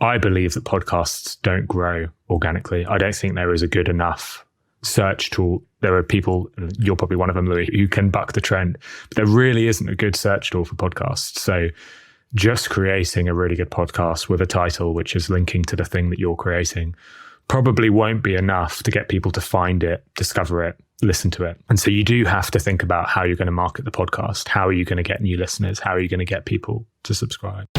I believe that podcasts don't grow organically. I don't think there is a good enough search tool. There are people, you're probably one of them, Louis, who can buck the trend, but there really isn't a good search tool for podcasts. So just creating a really good podcast with a title which is linking to the thing that you're creating probably won't be enough to get people to find it, discover it, listen to it. And so you do have to think about how you're going to market the podcast. How are you going to get new listeners? How are you going to get people to subscribe?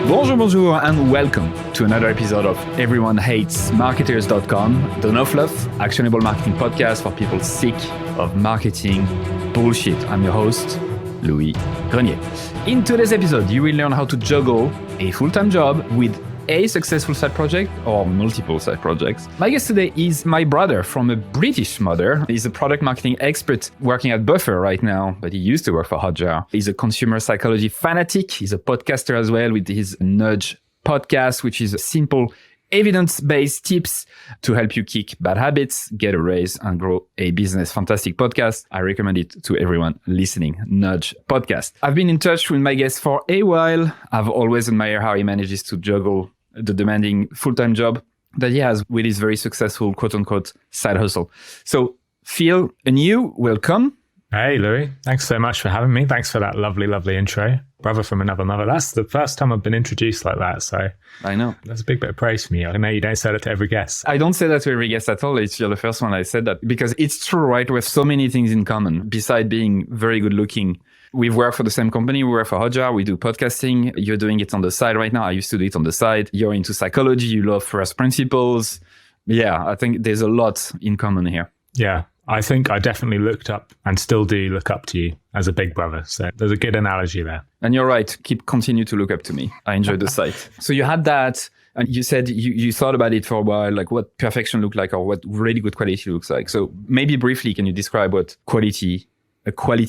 Bonjour, and welcome to another episode of EveryoneHatesMarketers.com, the no fluff, actionable marketing podcast for people sick of marketing bullshit. I'm your host, Louis Grenier. In today's episode, you will learn how to juggle a full-time job with a successful side project or multiple side projects. My guest today is my brother from a British mother. He's a product marketing expert working at Buffer right now, but he used to work for Hotjar. He's a consumer psychology fanatic. He's a podcaster as well with his Nudge podcast, which is simple evidence-based tips to help you kick bad habits, get a raise, and grow a business. Fantastic podcast. I recommend it to everyone listening. Nudge podcast. I've been in touch with my guest for a while. I've always admired how he manages to juggle the demanding full-time job that he has with his very successful quote-unquote side hustle. So Phil, and you, welcome. Hey, Louis. Thanks so much for having me. Thanks for that lovely, lovely intro. Brother from another mother. That's the first time I've been introduced like that. So I know. That's a big bit of praise for me. I know you don't say that to every guest. I don't say that to every guest at all. You're the first one I said that because it's true, right? We have so many things in common besides being very good looking. We've worked for the same company. We work for Hotjar. We do podcasting. You're doing it on the side right now. I used to do it on the side. You're into psychology. You love first principles. Yeah, I think there's a lot in common here. Yeah. I think I definitely looked up and still do look up to you as a big brother. So there's a good analogy there. And you're right. Continue to look up to me. I enjoy the site. So you had that and you said you thought about it for a while, like what perfection looked like or what really good quality looks like. So maybe briefly, can you describe what a quality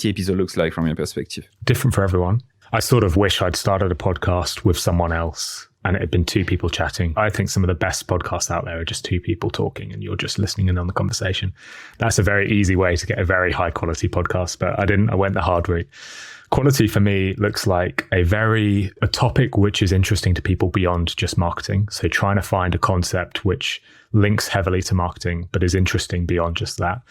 episode looks like from your perspective? Different for everyone. I sort of wish I'd started a podcast with someone else and it had been two people chatting. I think some of the best podcasts out there are just two people talking and you're just listening in on the conversation. That's a very easy way to get a very high quality podcast, but I went the hard route. Quality for me looks like a topic which is interesting to people beyond just marketing. So trying to find a concept which links heavily to marketing, but is interesting beyond just that.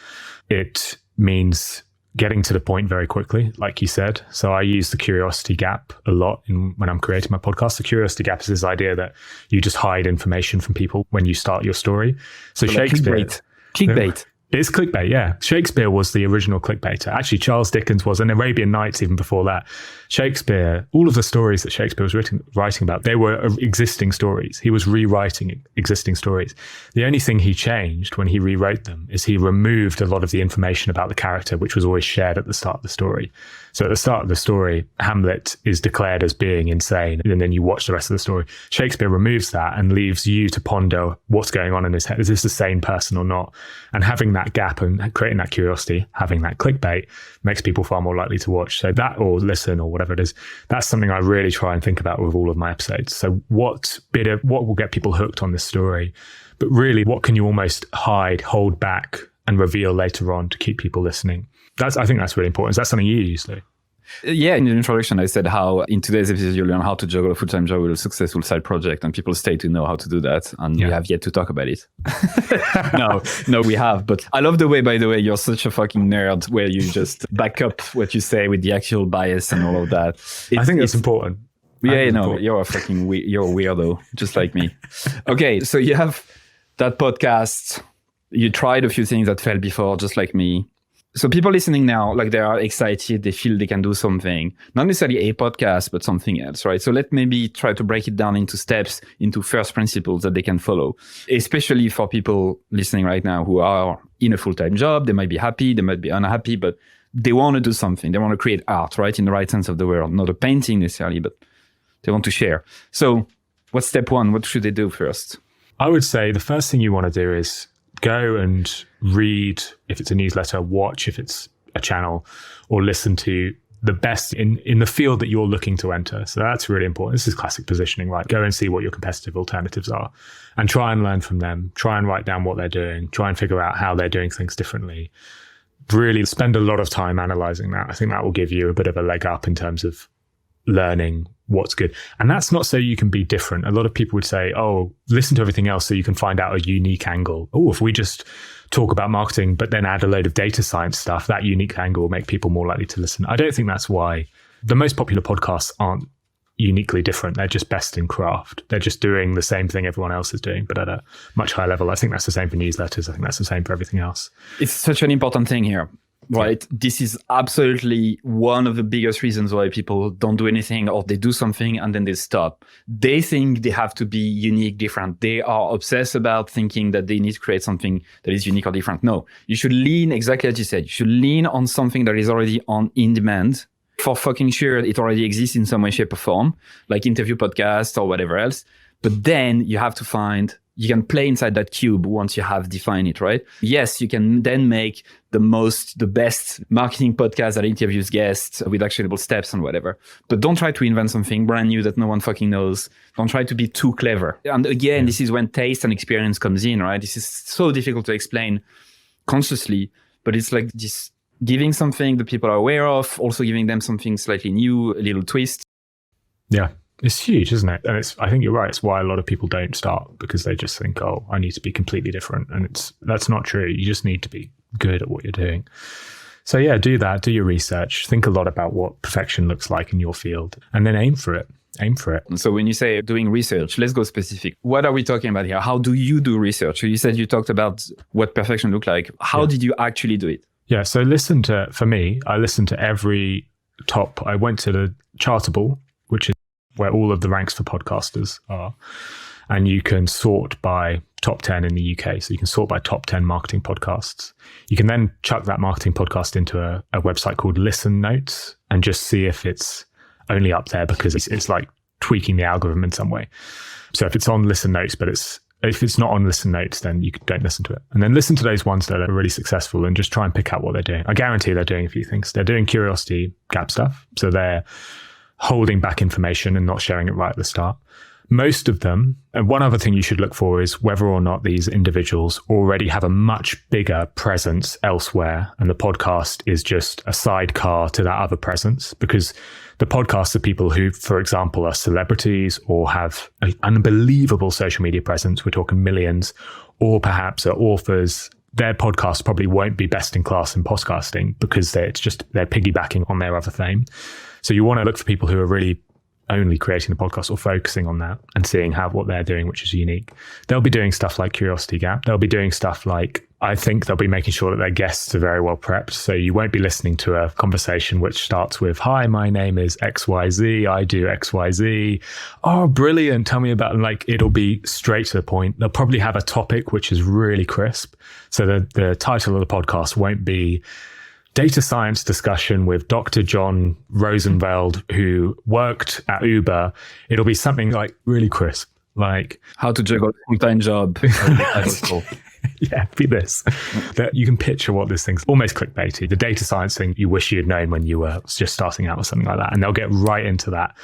It means getting to the point very quickly, like you said. So I use the curiosity gap a lot when I'm creating my podcast. The curiosity gap is this idea that you just hide information from people when you start your story. So Shakespeare... Clickbait. It's clickbait, yeah. Shakespeare was the original clickbaiter. Actually, Charles Dickens was, and Arabian Nights even before that. Shakespeare, all of the stories that Shakespeare was writing about, they were existing stories. He was rewriting existing stories. The only thing he changed when he rewrote them is he removed a lot of the information about the character, which was always shared at the start of the story. So at the start of the story, Hamlet is declared as being insane, and then you watch the rest of the story. Shakespeare removes that and leaves you to ponder what's going on in his head. Is this the same person or not? And having that gap and creating that curiosity, having that clickbait makes people far more likely to watch. So that, or listen, or whatever it is, that's something I really try and think about with all of my episodes. So what will get people hooked on this story? But really, what can you almost hold back and reveal later on to keep people listening? I think that's really important. Is that something you use, Lou? Yeah, in the introduction, I said how in today's episode, you learn how to juggle a full-time job with a successful side project, and people stay to know how to do that. And we have yet to talk about it. No, we have. But I love the way, by the way, you're such a fucking nerd where you just back up what you say with the actual bias and all of that. I think it's important. Yeah, no, you're a weirdo, just like me. Okay, so you have that podcast. You tried a few things that failed before, just like me. So people listening now, like they are excited, they feel they can do something, not necessarily a podcast, but something else, right? So let's maybe try to break it down into steps, into first principles that they can follow, especially for people listening right now who are in a full-time job. They might be happy, they might be unhappy, but they want to do something. They want to create art, right? In the right sense of the word, not a painting necessarily, but they want to share. So what's step one? What should they do first? I would say the first thing you want to do is go and read, if it's a newsletter, watch if it's a channel, or listen to the best in the field that you're looking to enter. So that's really important. This is classic positioning, right? Go and see what your competitive alternatives are and try and learn from them. Try and write down what they're doing. Try and figure out how they're doing things differently. Really spend a lot of time analyzing that. I think that will give you a bit of a leg up in terms of learning what's good. And that's not so you can be different. A lot of people would say, oh, listen to everything else so you can find out a unique angle. Oh, if we just talk about marketing, but then add a load of data science stuff, that unique angle will make people more likely to listen. I don't think that's why the most popular podcasts aren't uniquely different. They're just best in craft. They're just doing the same thing everyone else is doing, but at a much higher level. I think that's the same for newsletters. I think that's the same for everything else. It's such an important thing here. Right. Yeah. This is absolutely one of the biggest reasons why people don't do anything, or they do something and then they stop. They think they have to be unique, different. They are obsessed about thinking that they need to create something that is unique or different. No, you should lean, exactly as you said, you should lean on something that is already on in demand. For fucking sure, it already exists in some way, shape or form, like interview podcasts or whatever else. But then you have to find, you can play inside that cube once you have defined it, right? Yes, you can then make the best marketing podcast that interviews guests with actionable steps and whatever. But don't try to invent something brand new that no one fucking knows. Don't try to be too clever. And again, this is when taste and experience comes in, right? This is so difficult to explain consciously, but it's like this giving something that people are aware of, also giving them something slightly new, a little twist. Yeah. It's huge, isn't it? And I think you're right. It's why a lot of people don't start, because they just think, oh, I need to be completely different. And that's not true. You just need to be good at what you're doing. So yeah, do that. Do your research. Think a lot about what perfection looks like in your field, and then aim for it. Aim for it. So when you say doing research, let's go specific. What are we talking about here? How do you do research? So you said you talked about what perfection looked like. How did you actually do it? Yeah. So for me, I listened to every top. I went to the Chartable, which is where all of the ranks for podcasters are. And you can sort by top 10 in the UK. So you can sort by top 10 marketing podcasts. You can then chuck that marketing podcast into a website called Listen Notes and just see if it's only up there because it's like tweaking the algorithm in some way. So if it's on Listen Notes, but if it's not on Listen Notes, then you don't listen to it. And then listen to those ones that are really successful and just try and pick out what they're doing. I guarantee they're doing a few things. They're doing curiosity gap stuff. So they're holding back information and not sharing it right at the start. Most of them, and one other thing you should look for is whether or not these individuals already have a much bigger presence elsewhere, and the podcast is just a sidecar to that other presence, because the podcasts are people who, for example, are celebrities or have an unbelievable social media presence. We're talking millions, or perhaps are authors. Their podcast probably won't be best in class in podcasting because they're piggybacking on their other fame. So you want to look for people who are really only creating a podcast or focusing on that and seeing what they're doing, which is unique. They'll be doing stuff like Curiosity Gap. They'll be doing stuff like, I think they'll be making sure that their guests are very well prepped. So you won't be listening to a conversation which starts with, hi, my name is XYZ. I do XYZ. Oh, brilliant. Tell me about, it'll be straight to the point. They'll probably have a topic which is really crisp. So the title of the podcast won't be Data Science Discussion with Dr. John Rosenfeld, who worked at Uber. It'll be something like really crisp, like how to juggle a full-time job. Yeah, be this. That you can picture what this thing's almost clickbaity. The data science thing you wish you'd known when you were just starting out or something like that. And they'll get right into that.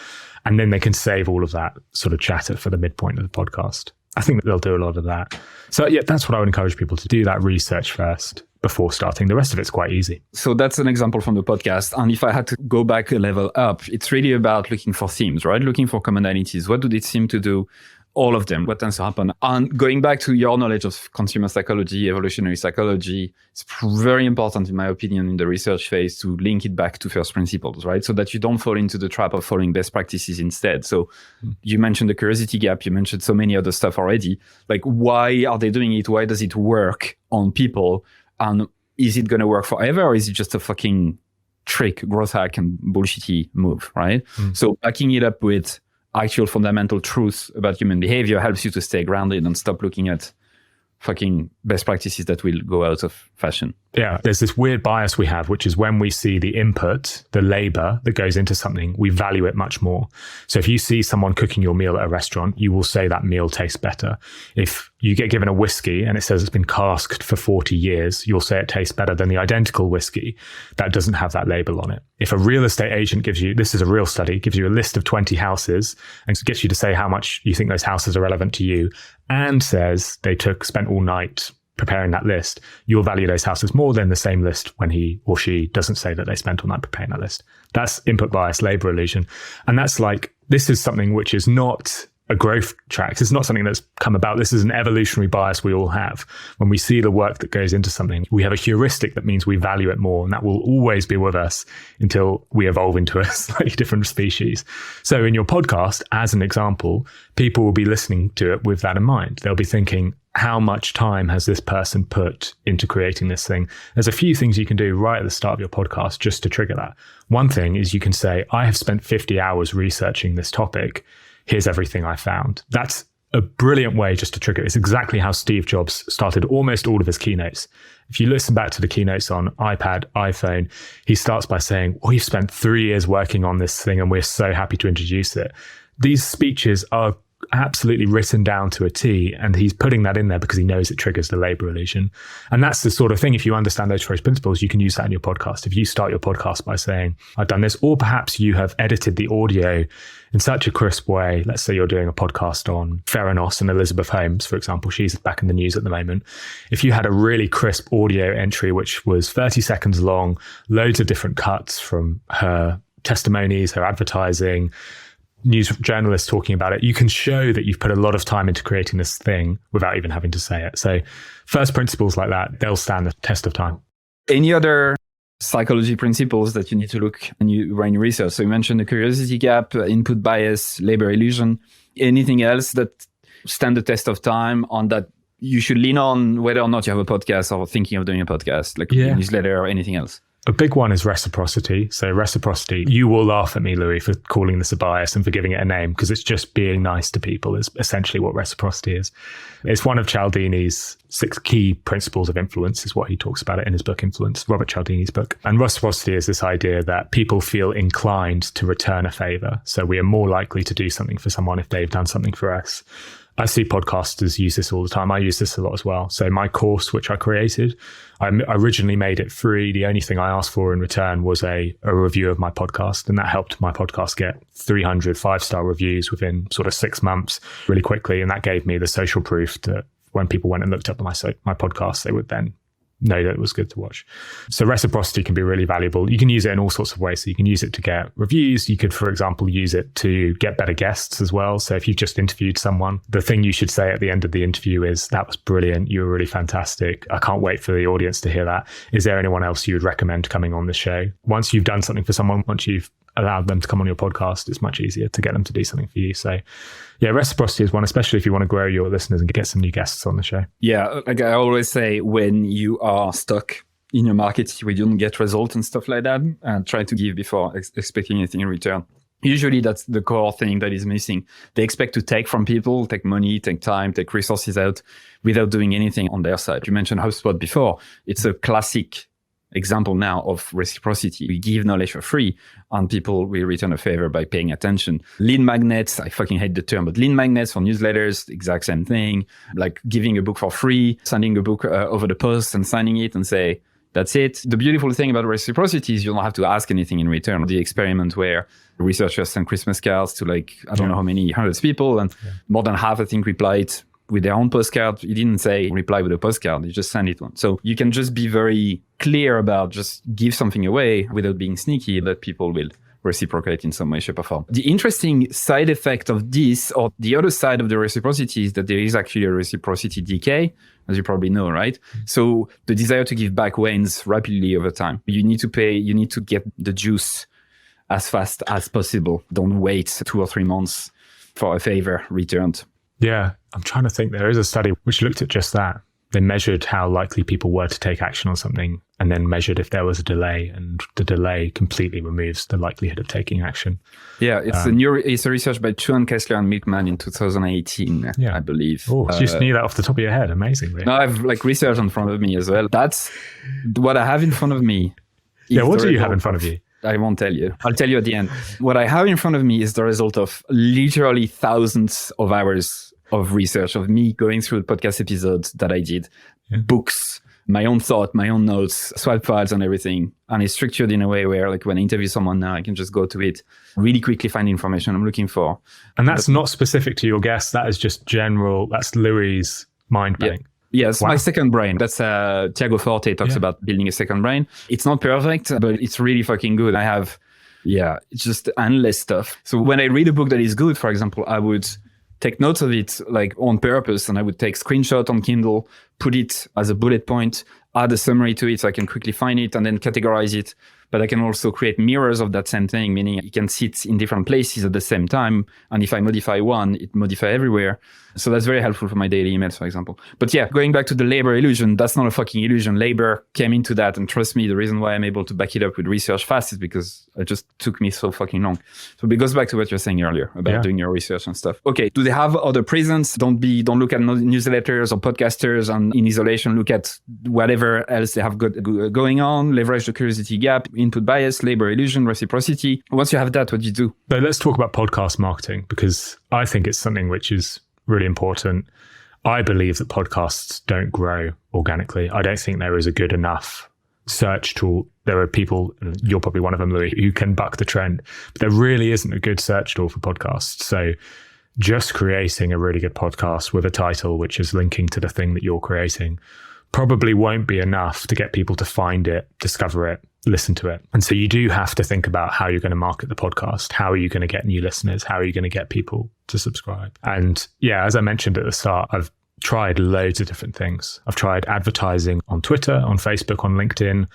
And then they can save all of that sort of chatter for the midpoint of the podcast. I think that they'll do a lot of that. So yeah, that's what I would encourage people to do, that research first before starting. The rest of it's quite easy. So that's an example from the podcast. And if I had to go back a level up, it's really about looking for themes, right? Looking for commonalities. What do they seem to do? All of them. What tends to happen? And going back to your knowledge of consumer psychology, evolutionary psychology, it's very important, in my opinion, in the research phase to link it back to first principles, right? So that you don't fall into the trap of following best practices instead. So you mentioned the curiosity gap. You mentioned so many other stuff already. Like, why are they doing it? Why does it work on people? And is it going to work forever, or is it just a fucking trick, growth hack, and bullshitty move, right? So backing it up with actual fundamental truths about human behavior helps you to stay grounded and stop looking at fucking best practices that will go out of fashion. Yeah, there's this weird bias we have, which is when we see the input, the labor that goes into something, we value it much more. So if you see someone cooking your meal at a restaurant, you will say that meal tastes better. If you get given a whiskey and it says it's been casked for 40 years, you'll say it tastes better than the identical whiskey that doesn't have that label on it. If a real estate agent gives you, this is a real study, gives you a list of 20 houses and gets you to say how much you think those houses are relevant to you, and says they spent all night preparing that list, you'll value those houses more than the same list when he or she doesn't say that they spent all night preparing that list. That's input bias, labor illusion. And that's like, this is something which is not a growth track. This is not something that's come about. This is an evolutionary bias we all have. When we see the work that goes into something, we have a heuristic that means we value it more, and that will always be with us until we evolve into a slightly different species. So in your podcast, as an example, people will be listening to it with that in mind. They'll be thinking, how much time has this person put into creating this thing? There's a few things you can do right at the start of your podcast just to trigger that. One thing is you can say, I have spent 50 hours researching this topic. Here's everything I found. That's a brilliant way just to trigger it. It's exactly how Steve Jobs started almost all of his keynotes. If you listen back to the keynotes on iPad, iPhone, he starts by saying, we've spent 3 years working on this thing and we're so happy to introduce it. These speeches are absolutely written down to a T, and he's putting that in there because he knows it triggers the labor illusion. And that's the sort of thing, if you understand those first principles, you can use that in your podcast. If you start your podcast by saying, I've done this, or perhaps you have edited the audio in such a crisp way. Let's say you're doing a podcast on Theranos and Elizabeth Holmes, for example. She's back in the news at the moment. If you had a really crisp audio entry, which was 30 seconds long, loads of different cuts from her testimonies, her advertising, news journalists talking about it, you can show that you've put a lot of time into creating this thing without even having to say it. So first principles like that, they'll stand the test of time. Any other psychology principles that you need to look and you run your research? So you mentioned the curiosity gap, input bias, labor illusion. Anything else that stand the test of time on that you should lean on, whether or not you have a podcast or thinking of doing a podcast, like a newsletter or anything else? A big one is reciprocity. So reciprocity, you will laugh at me, Louis, for calling this a bias and for giving it a name, because it's just being nice to people is essentially what reciprocity is. It's one of Cialdini's 6 key principles of influence, is what he talks about it in his book, Influence, Robert Cialdini's book. And reciprocity is this idea that people feel inclined to return a favor. So we are more likely to do something for someone if they've done something for us. I see podcasters use this all the time. I use this a lot as well. So my course, which I created, I originally made it free. The only thing I asked for in return was a review of my podcast. And that helped my podcast get 300 5-star reviews within sort of 6 months really quickly. And that gave me the social proof that when people went and looked up my podcast, they would then know that it was good to watch. So reciprocity can be really valuable. You can use it in all sorts of ways. So you can use it to get reviews. You could, for example, use it to get better guests as well. So if you've just interviewed someone, the thing you should say at the end of the interview is, that was brilliant. You were really fantastic. I can't wait for the audience to hear that. Is there anyone else you would recommend coming on the show? Once you've done something for someone, once you've allowed them to come on your podcast, it's much easier to get them to do something for you. So yeah, reciprocity is one, especially if you want to grow your listeners and get some new guests on the show. Yeah, like I always say, when you are stuck in your market where you don't get results and stuff like that, try to give before expecting anything in return. Usually that's the core thing that is missing. They expect to take from people, take money, take time, take resources out without doing anything on their side. You mentioned HubSpot before. It's a classic example now of reciprocity. We give knowledge for free and people will return a favor by paying attention. Lead magnets, I fucking hate the term, but lead magnets for newsletters, exact same thing. Like giving a book for free, sending a book over the post and signing it and say, that's it. The beautiful thing about reciprocity is you don't have to ask anything in return. The experiment where researchers sent Christmas cards to like, I don't know how many hundreds of people, and more than half, I think, replied with their own postcard. He didn't say reply with a postcard. He just sent it one. So you can just be very clear about just give something away without being sneaky, that people will reciprocate in some way, shape or form. The interesting side effect of this, or the other side of the reciprocity, is that there is actually a reciprocity decay, as you probably know, right? So the desire to give back wanes rapidly over time. You need to pay, you need to get the juice as fast as possible. Don't wait 2 or 3 months for a favor returned. Yeah, I'm trying to think. There is a study which looked at just that. They measured how likely people were to take action on something and then measured if there was a delay, and the delay completely removes the likelihood of taking action. Yeah, it's a research by Chuan, Kessler and Milkman in 2018, I believe. Oh, you just knew that off the top of your head. Amazingly. No, I have like research in front of me as well. That's what I have in front of me. Yeah, what do you have in front of you? I won't tell you. I'll tell you at the end. What I have in front of me is the result of literally thousands of hours of research, of me going through the podcast episodes that I did, books, my own thought, my own notes, swipe files and everything. And it's structured in a way where, like, when I interview someone now, I can just go to it, really quickly find the information I'm looking for. And that's not specific to your guest. That is just general. That's Louis' mind bank. Yes, Wow. my second brain. That's Tiago Forte talks about building a second brain. It's not perfect, but it's really fucking good. I have, it's just endless stuff. So when I read a book that is good, for example, I would take notes of it like on purpose, and I would take screenshot on Kindle, put it as a bullet point, add a summary to it so I can quickly find it and then categorize it. But I can also create mirrors of that same thing, meaning it can sit in different places at the same time. And if I modify one, it modifies everywhere. So that's very helpful for my daily emails, for example. But yeah, going back to the labor illusion, that's not a fucking illusion. Labor came into that. And trust me, the reason why I'm able to back it up with research fast is because it just took me so fucking long. So it goes back to what you're saying earlier about doing your research and stuff. Okay, do they have other prisons? Don't look at newsletters or podcasters and in isolation. Look at whatever else they have going on. Leverage the curiosity gap, input bias, labor illusion, reciprocity. Once you have that, what do you do? So let's talk about podcast marketing, because I think it's something which is really important. I believe that podcasts don't grow organically. I don't think there is a good enough search tool. There are people, you're probably one of them, Louis, who can buck the trend, but there really isn't a good search tool for podcasts. So just creating a really good podcast with a title which is linking to the thing that you're creating probably won't be enough to get people to find it, discover it, listen to it. And so you do have to think about how you're going to market the podcast. How are you going to get new listeners? How are you going to get people to subscribe? And yeah, as I mentioned at the start, I've tried loads of different things. I've tried advertising on Twitter, on Facebook, on LinkedIn.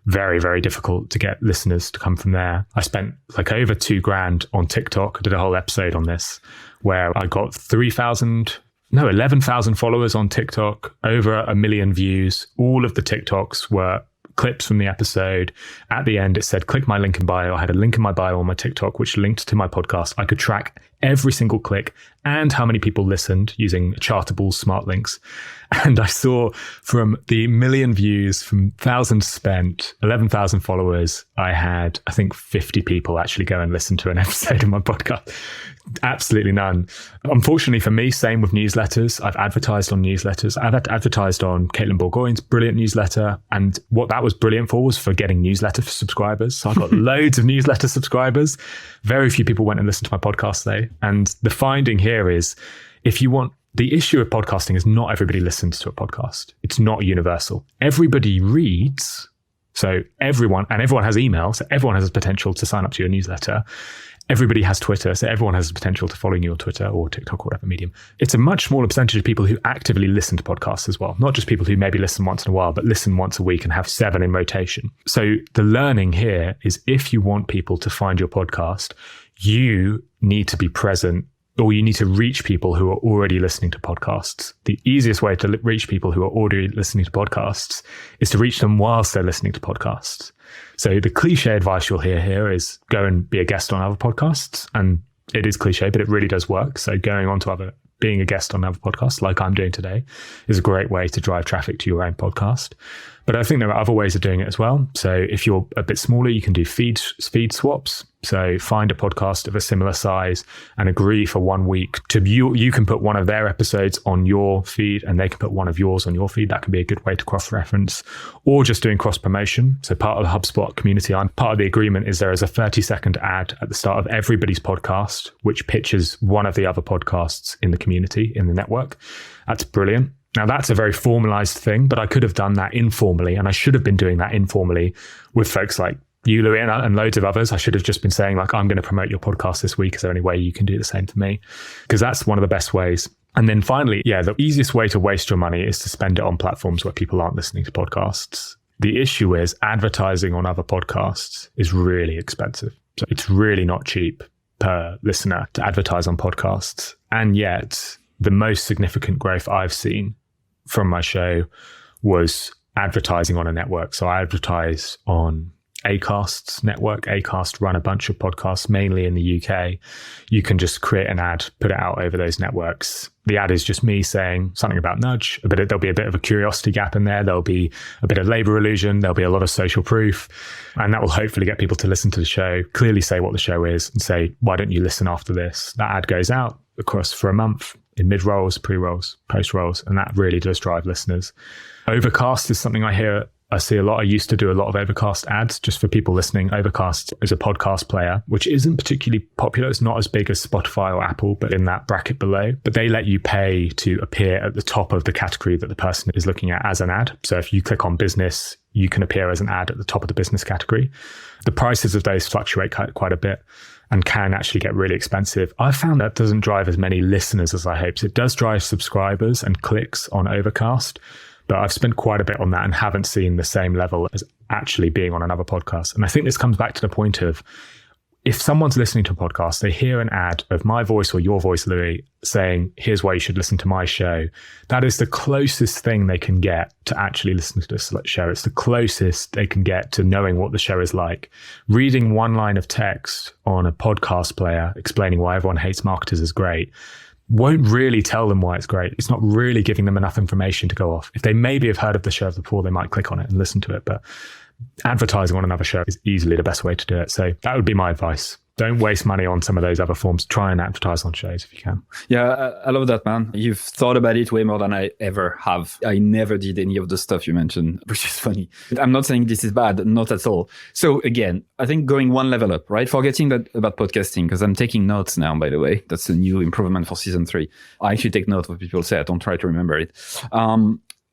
Very, very difficult to get listeners to come from there. I spent like over $2,000 on TikTok. I did a whole episode on this where I got 11,000 followers on TikTok, over 1 million views. All of the TikToks were clips from the episode. At the end, it said, click my link in bio. I had a link in my bio on my TikTok, which linked to my podcast. I could track every single click and how many people listened using Chartable smart links. And I saw from the 1 million views, from thousands spent, 11,000 followers, I had, I think, 50 people actually go and listen to an episode of my podcast. Absolutely none. Unfortunately for me, same with newsletters. I've advertised on newsletters. I've advertised on Caitlin Bourgoin's brilliant newsletter. And what that was brilliant for was for getting newsletter subscribers. So I got loads of newsletter subscribers. Very few people went and listened to my podcast though. And the finding here is, if you want, the issue of podcasting is not everybody listens to a podcast. It's not universal. Everybody reads. So everyone has email. So everyone has the potential to sign up to your newsletter. Everybody has Twitter, so everyone has the potential to follow you on Twitter or TikTok or whatever medium. It's a much smaller percentage of people who actively listen to podcasts as well. Not just people who maybe listen once in a while, but listen once a week and have 7 in rotation. So the learning here is, if you want people to find your podcast, you need to be present, or you need to reach people who are already listening to podcasts. The easiest way to reach people who are already listening to podcasts is to reach them whilst they're listening to podcasts. So the cliche advice you'll hear here is go and be a guest on other podcasts. And it is cliche, but it really does work. So being a guest on other podcasts, like I'm doing today, is a great way to drive traffic to your own podcast. But I think there are other ways of doing it as well. So if you're a bit smaller, you can do feed swaps. So find a podcast of a similar size and agree for 1 week to you can put one of their episodes on your feed and they can put one of yours on your feed. That can be a good way to cross-reference, or just doing cross-promotion. So part of the HubSpot community, part of the agreement is there is a 30-second ad at the start of everybody's podcast, which pitches one of the other podcasts in the community, in the network. That's brilliant. Now, that's a very formalized thing, but I could have done that informally, and I should have been doing that informally with folks like you, Louis, and loads of others. I should have just been saying, like, I'm going to promote your podcast this week. Is there any way you can do the same for me? Because that's one of the best ways. And then finally, the easiest way to waste your money is to spend it on platforms where people aren't listening to podcasts. The issue is advertising on other podcasts is really expensive. So it's really not cheap per listener to advertise on podcasts. And yet the most significant growth I've seen from my show was advertising on a network. So I advertise on Acast's network. Acast run a bunch of podcasts, mainly in the UK. You can just create an ad, put it out over those networks. The ad is just me saying something about nudge, but there'll be a bit of a curiosity gap in there. There'll be a bit of labor illusion. There'll be a lot of social proof, and that will hopefully get people to listen to the show, clearly say what the show is and say, why don't you listen after this? That ad goes out across for a month in mid-rolls, pre-rolls, post-rolls, and that really does drive listeners. Overcast is something I hear I used to do a lot of Overcast ads. Just for people listening, Overcast is a podcast player, which isn't particularly popular. It's not as big as Spotify or Apple, but in that bracket below. But they let you pay to appear at the top of the category that the person is looking at as an ad. So if you click on business, you can appear as an ad at the top of the business category. The prices of those fluctuate quite a bit and can actually get really expensive. I've found that doesn't drive as many listeners as I hoped. It does drive subscribers and clicks on Overcast, but I've spent quite a bit on that and haven't seen the same level as actually being on another podcast. And I think this comes back to the point of, if someone's listening to a podcast, they hear an ad of my voice or your voice, Louis, saying, here's why you should listen to my show. That is the closest thing they can get to actually listening to this show. It's the closest they can get to knowing what the show is like. Reading one line of text on a podcast player explaining why everyone hates marketers is great won't really tell them why it's great. It's not really giving them enough information to go off. If they maybe have heard of the show before, they might click on it and listen to it. But advertising on another show is easily the best way to do it. So that would be my advice. Don't waste money on some of those other forms. Try and advertise on shows if you can. Yeah, I love that, man. You've thought about it way more than I ever have. I never did any of the stuff you mentioned, which is funny. I'm not saying this is bad, not at all. So again, I think going one level up, right? Forgetting that about podcasting, because I'm taking notes now, by the way. That's a new improvement for season 3. I actually take note of what people say. I don't try to remember it.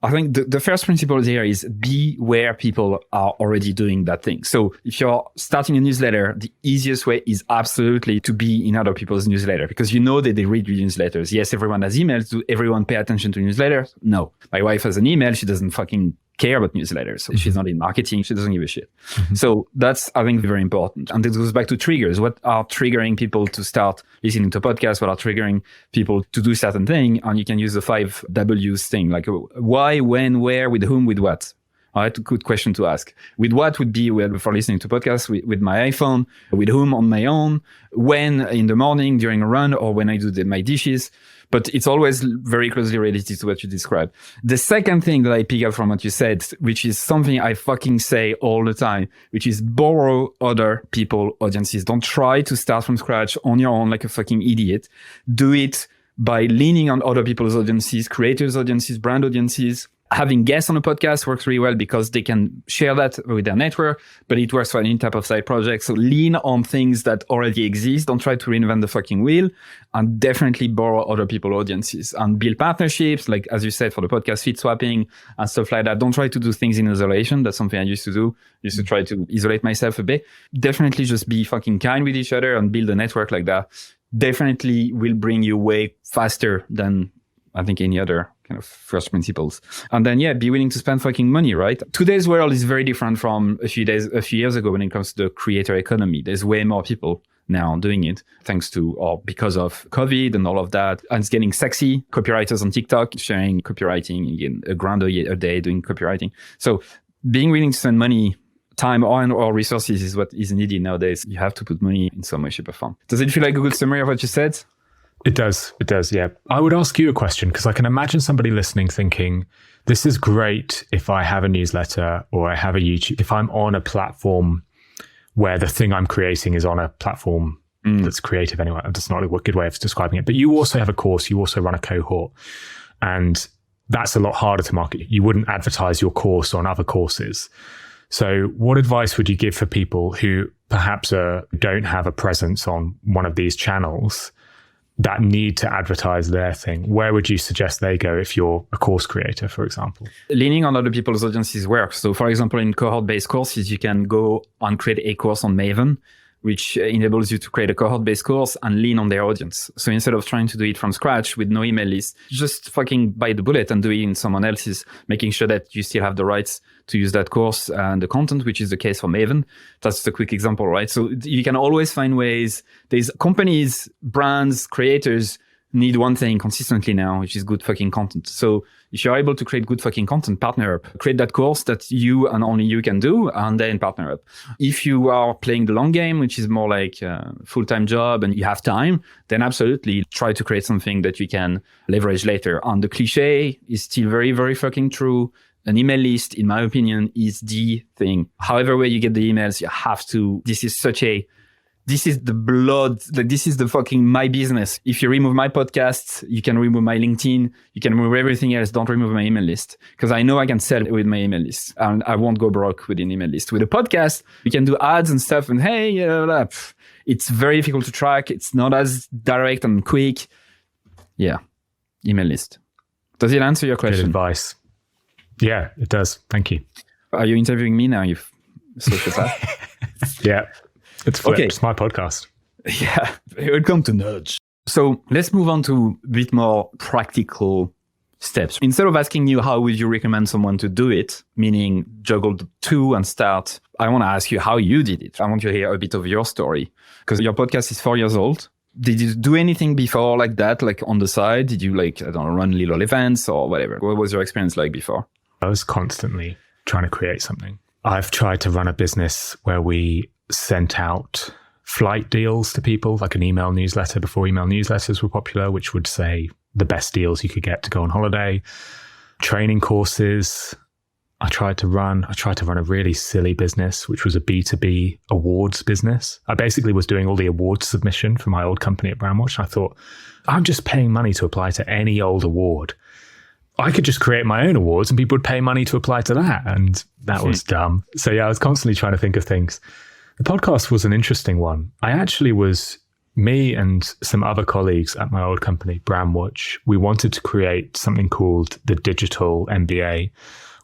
I think the first principle here is be where people are already doing that thing. So if you're starting a newsletter, the easiest way is absolutely to be in other people's newsletter, because you know that they read your newsletters. Yes, everyone has emails. Do everyone pay attention to newsletters? No. My wife has an email. She doesn't fucking care about newsletters. So she's not in marketing. She doesn't give a shit. So that's, I think, very important. And this goes back to triggers. What are triggering people to start listening to podcasts? What are triggering people to do certain thing? And you can use the 5 W's thing, like why, when, where, with whom, with what. All right, a good question to ask. With what would be for listening to podcasts with my iPhone, with whom on my own, when in the morning during a run, or when I do my dishes. But it's always very closely related to what you described. The second thing that I pick up from what you said, which is something I fucking say all the time, which is borrow other people's audiences. Don't try to start from scratch on your own like a fucking idiot. Do it by leaning on other people's audiences, creators' audiences, brand audiences. Having guests on a podcast works really well because they can share that with their network, but it works for any type of side project. So lean on things that already exist. Don't try to reinvent the fucking wheel, and definitely borrow other people's audiences and build partnerships. Like, as you said, for the podcast feed swapping and stuff like that. Don't try to do things in isolation. That's something I used to do. I used to try to isolate myself a bit. Definitely just be fucking kind with each other and build a network like that. Definitely will bring you way faster than I think any other kind of first principles. And then, be willing to spend fucking money, right? Today's world is very different from a few years ago when it comes to the creator economy. There's way more people now doing it thanks to or because of COVID and all of that. And it's getting sexy. Copywriters on TikTok sharing copywriting, again, $1,000 a day doing copywriting. So being willing to spend money, time or resources is what is needed nowadays. You have to put money in some way, shape or form. Does it feel like a good summary of what you said? It does, yeah. I would ask you a question, because I can imagine somebody listening thinking, this is great if I have a newsletter or I have a YouTube, if I'm on a platform where the thing I'm creating is on a platform that's creative anyway. That's not a good way of describing it. But you also have a course, you also run a cohort, and that's a lot harder to market. You wouldn't advertise your course on other courses. So what advice would you give for people who perhaps don't have a presence on one of these channels that need to advertise their thing? Where would you suggest they go if you're a course creator, for example? Leaning on other people's audiences works. So for example, in cohort-based courses, you can go and create a course on Maven, which enables you to create a cohort-based course and lean on their audience. So instead of trying to do it from scratch with no email list, just fucking bite the bullet and do it in someone else's, making sure that you still have the rights to use that course and the content, which is the case for Maven. That's the quick example, right? So you can always find ways. There's companies, brands, creators need one thing consistently now, which is good fucking content. So if you're able to create good fucking content, partner up. Create that course that you and only you can do, and then partner up. If you are playing the long game, which is more like a full-time job and you have time, then absolutely try to create something that you can leverage later. And the cliche is still very, very fucking true. An email list, in my opinion, is the thing. However way you get the emails, you have to. This is such a this is the blood, like this is the fucking my business. If you remove my podcast, you can remove my LinkedIn, you can remove everything else. Don't remove my email list, because I know I can sell with my email list and I won't go broke with an email list. With a podcast, you can do ads and stuff, and hey, it's very difficult to track. It's not as direct and quick. Yeah, email list. Does it answer your question? Good advice. Yeah, it does. Thank you. Are you interviewing me now, you sociopath? Yeah, it's flipped. Okay. It's my podcast. Yeah, welcome to Nudge. So let's move on to a bit more practical steps. Instead of asking you how would you recommend someone to do it, meaning juggle the two and start, I want to ask you how you did it. I want to hear a bit of your story, because your podcast is 4 years old. Did you do anything before like that, like on the side? Did you like, I don't know, run little events or whatever? What was your experience like before? I was constantly trying to create something. I've tried to run a business where we sent out flight deals to people, like an email newsletter before email newsletters were popular, which would say the best deals you could get to go on holiday, training courses. I tried to run a really silly business, which was a B2B awards business. I basically was doing all the awards submission for my old company at Brandwatch. I thought, I'm just paying money to apply to any old award. I could just create my own awards and people would pay money to apply to that. And that was dumb. So yeah, I was constantly trying to think of things. The podcast was an interesting one. Me and some other colleagues at my old company, Brandwatch, we wanted to create something called the Digital MBA,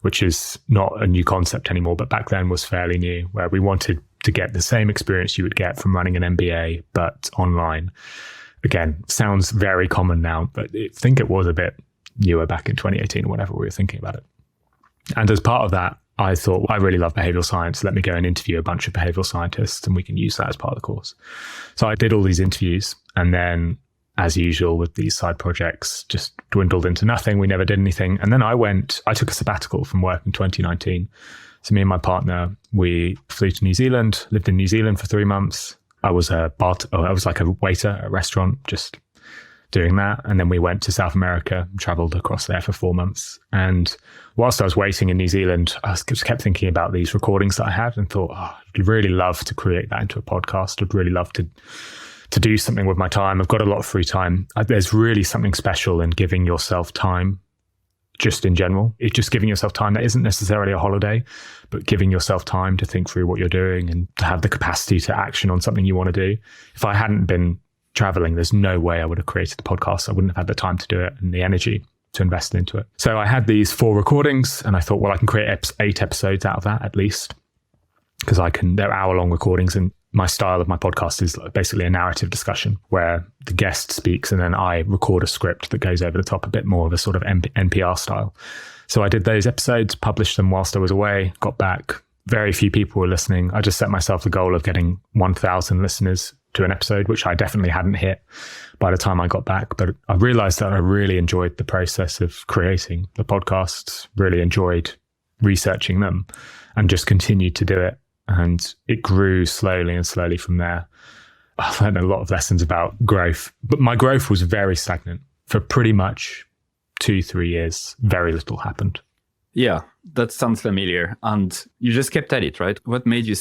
which is not a new concept anymore, but back then was fairly new, where we wanted to get the same experience you would get from running an MBA, but online. Again, sounds very common now, but I think it was a bit newer back in 2018 or whatever we were thinking about it. And as part of that, I thought, I really love behavioral science. Let me go and interview a bunch of behavioral scientists and we can use that as part of the course. So I did all these interviews, and then, as usual with these side projects, just dwindled into nothing. We never did anything. And then I took a sabbatical from work in 2019. So me and my partner, we flew to New Zealand, lived in New Zealand for 3 months. I was like a waiter at a restaurant, just doing that. And then we went to South America, traveled across there for 4 months. And whilst I was waiting in New Zealand, I just kept thinking about these recordings that I had and thought, I'd really love to create that into a podcast. I'd really love to do something with my time. I've got a lot of free time. There's really something special in giving yourself time, just in general. It's just giving yourself time that isn't necessarily a holiday, but giving yourself time to think through what you're doing and to have the capacity to action on something you want to do. If I hadn't been traveling, there's no way I would have created the podcast. I wouldn't have had the time to do it and the energy to invest into it. So I had these 4 recordings and I thought, well, I can create 8 episodes out of that at least, because they're hour-long recordings, and my style of my podcast is basically a narrative discussion where the guest speaks and then I record a script that goes over the top, a bit more of a sort of NPR style. So I did those episodes, published them whilst I was away, got back. Very few people were listening. I just set myself the goal of getting 1,000 listeners to an episode, which I definitely hadn't hit by the time I got back. But I realized that I really enjoyed the process of creating the podcasts, really enjoyed researching them, and just continued to do it. And it grew slowly and slowly from there. I learned a lot of lessons about growth, but my growth was very stagnant for pretty much 2-3 years. Very little happened. Yeah, that sounds familiar. And you just kept at it, right? What made you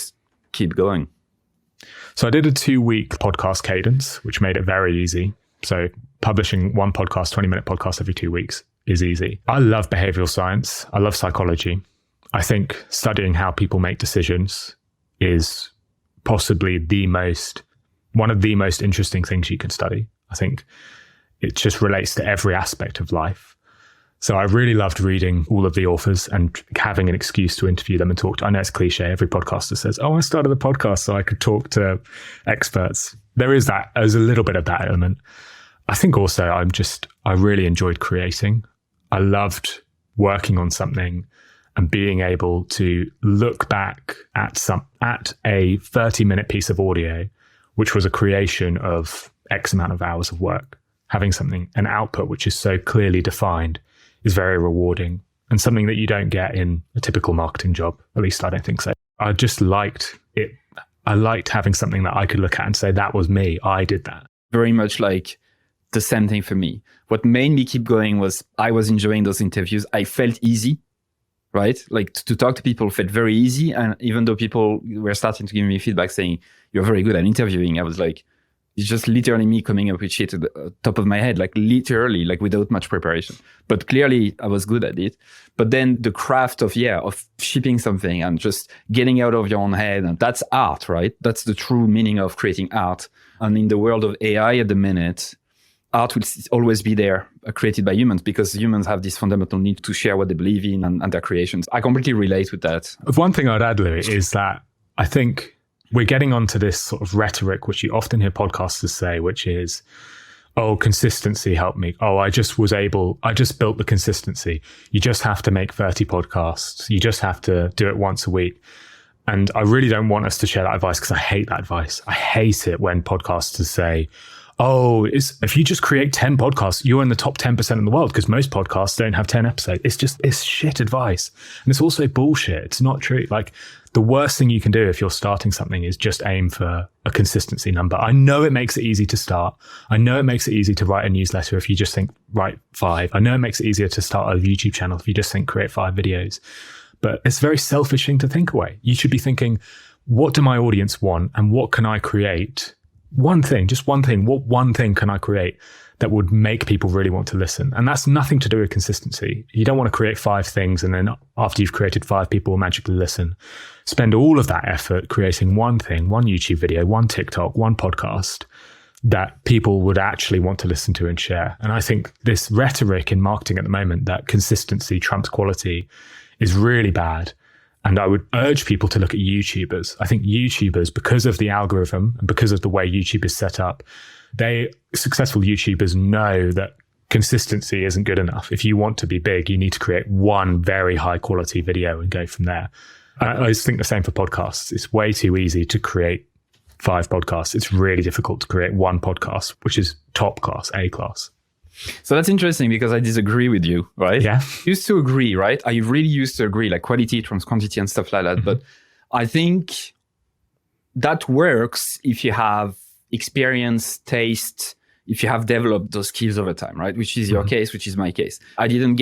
keep going? So I did a 2-week podcast cadence, which made it very easy. So publishing one podcast, 20-minute podcast every 2 weeks is easy. I love behavioral science. I love psychology. I think studying how people make decisions is possibly one of the most interesting things you can study. I think it just relates to every aspect of life. So I really loved reading all of the authors and having an excuse to interview them and talk to. I know it's cliche. Every podcaster says, I started a podcast so I could talk to experts. There's a little bit of that element. I think also I really enjoyed creating. I loved working on something and being able to look back at a 30-minute piece of audio, which was a creation of X amount of hours of work. Having an output which is so clearly defined is very rewarding, and something that you don't get in a typical marketing job. At least I don't think so. I just liked it. I liked having something that I could look at and say, that was me. I did that. Very much like the same thing for me. What made me keep going was I was enjoying those interviews. I felt easy. right? Like to talk to people felt very easy. And even though people were starting to give me feedback saying, you're very good at interviewing, I was like, it's just literally me coming up with shit at the top of my head, like literally, like without much preparation. But clearly I was good at it. But then the craft of shipping something and just getting out of your own head, and that's art, right? That's the true meaning of creating art. And in the world of AI at the minute, art will always be there, created by humans, because humans have this fundamental need to share what they believe in and their creations. I completely relate with that. One thing I'd add, Louis, is that I think we're getting onto this sort of rhetoric, which you often hear podcasters say, which is, oh, consistency helped me. Oh, I just built the consistency. You just have to make 30 podcasts. You just have to do it once a week. And I really don't want us to share that advice because I hate that advice. I hate it when podcasters say, oh, if you just create 10 podcasts, you're in the top 10% in the world, because most podcasts don't have 10 episodes. It's shit advice. And it's also bullshit. It's not true. Like, the worst thing you can do if you're starting something is just aim for a consistency number. I know it makes it easy to start. I know it makes it easy to write a newsletter if you just think, write 5. I know it makes it easier to start a YouTube channel if you just think, create 5 videos. But it's a very selfish thing to think away. You should be thinking, what do my audience want and what can I create? One thing, just one thing. What one thing can I create that would make people really want to listen? And that's nothing to do with consistency. You don't want to create 5 things and then after you've created 5, people will magically listen. Spend all of that effort creating one thing, one YouTube video, one TikTok, one podcast that people would actually want to listen to and share. And I think this rhetoric in marketing at the moment, that consistency trumps quality, is really bad. And I would urge people to look at YouTubers. I think YouTubers, because of the algorithm and because of the way YouTube is set up, successful YouTubers know that consistency isn't good enough. If you want to be big, you need to create one very high quality video and go from there. I just think the same for podcasts. It's way too easy to create 5 podcasts. It's really difficult to create one podcast, which is top class, A class. So that's interesting because I disagree with you, right? Yeah. Used to agree, right? I really used to agree, like quality trumps quantity and stuff like that. Mm-hmm. But I think that works if you have experience, taste, if you have developed those skills over time, right? Which is your case, which is my case. I didn't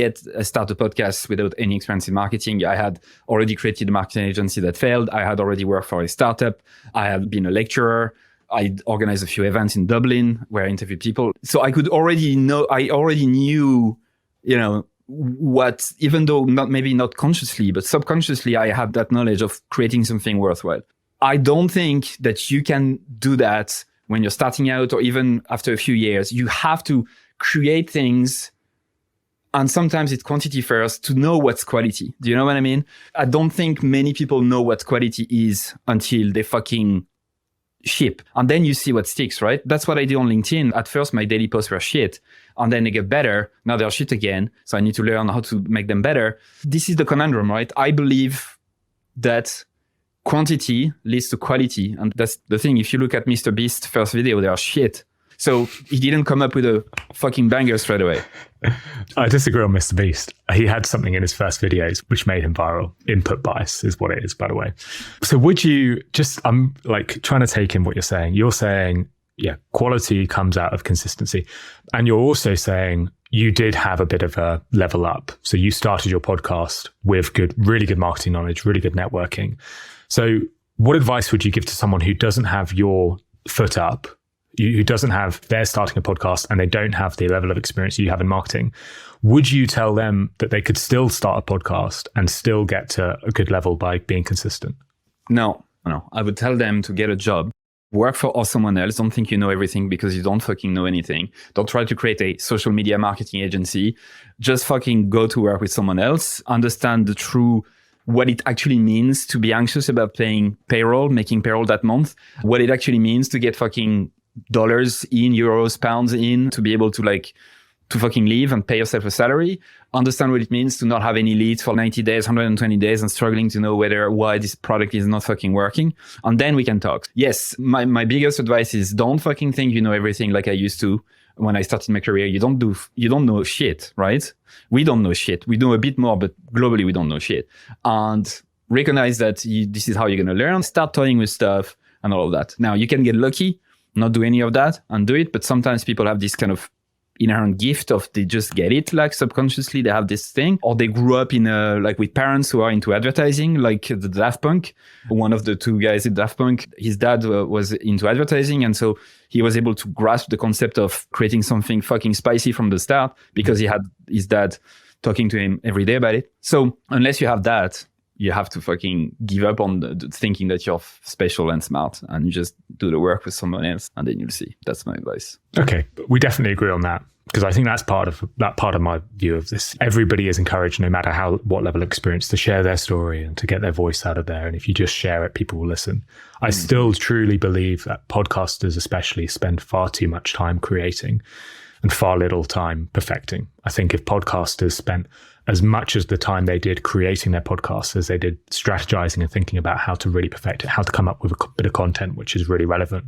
start a podcast without any experience in marketing. I had already created a marketing agency that failed. I had already worked for a startup. I had been a lecturer. I organized a few events in Dublin where I interviewed people. So I already knew, what, even though maybe not consciously, but subconsciously, I had that knowledge of creating something worthwhile. I don't think that you can do that when you're starting out or even after a few years. You have to create things. And sometimes it's quantity first to know what's quality. Do you know what I mean? I don't think many people know what quality is until they fucking ship. And then you see what sticks, right? That's what I do on LinkedIn. At first, my daily posts were shit. And then they get better. Now they're shit again. So I need to learn how to make them better. This is the conundrum, right? I believe that quantity leads to quality. And that's the thing. If you look at Mr. Beast's first video, they are shit. So he didn't come up with a fucking banger straight away. I disagree on Mr. Beast. He had something in his first videos which made him viral. Input bias is what it is, by the way. So would you I'm like trying to take in what you're saying. You're saying, yeah, quality comes out of consistency. And you're also saying you did have a bit of a level up. So you started your podcast with really good marketing knowledge, really good networking. So what advice would you give to someone who doesn't have your foot up, who doesn't have, they're starting a podcast and they don't have the level of experience you have in marketing? Would you tell them that they could still start a podcast and still get to a good level by being consistent? No. I would tell them to get a job, work for someone else. Don't think you know everything because you don't fucking know anything. Don't try to create a social media marketing agency. Just fucking go to work with someone else. Understand what it actually means to be anxious about making payroll that month. What it actually means to get fucking dollars in, euros, pounds in, to be able to fucking live and pay yourself a salary. Understand what it means to not have any leads for 90 days, 120 days and struggling to know why this product is not fucking working. And then we can talk. Yes, my biggest advice is don't fucking think you know everything like I used to when I started my career. You don't know shit, right? We don't know shit. We know a bit more, but globally we don't know shit. And recognize that this is how you're going to learn. Start toying with stuff and all of that. Now you can get lucky, not do any of that and do it. But sometimes people have this kind of inherent gift of they just get it, like subconsciously they have this thing, or they grew up in like with parents who are into advertising, like the Daft Punk. One of the two guys in Daft Punk, his dad was into advertising, and so he was able to grasp the concept of creating something fucking spicy from the start because he had his dad talking to him every day about it. So unless you have that, you have to fucking give up on the thinking that you're special and smart, and you just do the work with someone else, and then you'll see. That's my advice. Okay, we definitely agree on that, because I think that's part of my view of this. Everybody is encouraged, no matter what level of experience, to share their story and to get their voice out of there. And if you just share it, people will listen. I still truly believe that podcasters especially spend far too much time creating and far little time perfecting. I think if podcasters spent as much as the time they did creating their podcasts as they did strategizing and thinking about how to really perfect it, how to come up with a bit of content which is really relevant,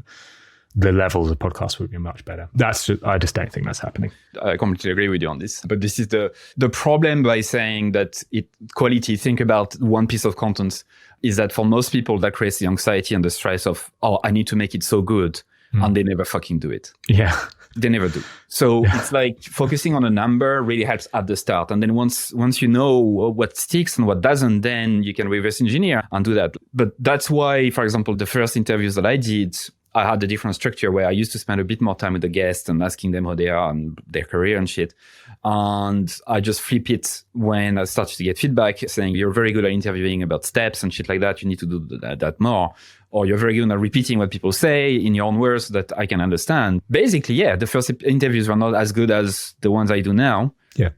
the levels of podcasts would be much better. I just don't think that's happening. I completely agree with you on this. But this is the problem by saying that quality, think about one piece of content, is that for most people that creates the anxiety and the stress of, I need to make it so good. And they never fucking do it. Yeah. They never do. So it's like focusing on a number really helps at the start. And then once you know what sticks and what doesn't, then you can reverse engineer and do that. But that's why, for example, the first interviews that I did, I had a different structure where I used to spend a bit more time with the guests and asking them how they are and their career and shit. And I just flip it when I started to get feedback saying, you're very good at interviewing about steps and shit like that. You need to do that more. Or you're very good at repeating what people say in your own words so that I can understand. Basically, yeah, the first interviews were not as good as the ones I do now. Yeah.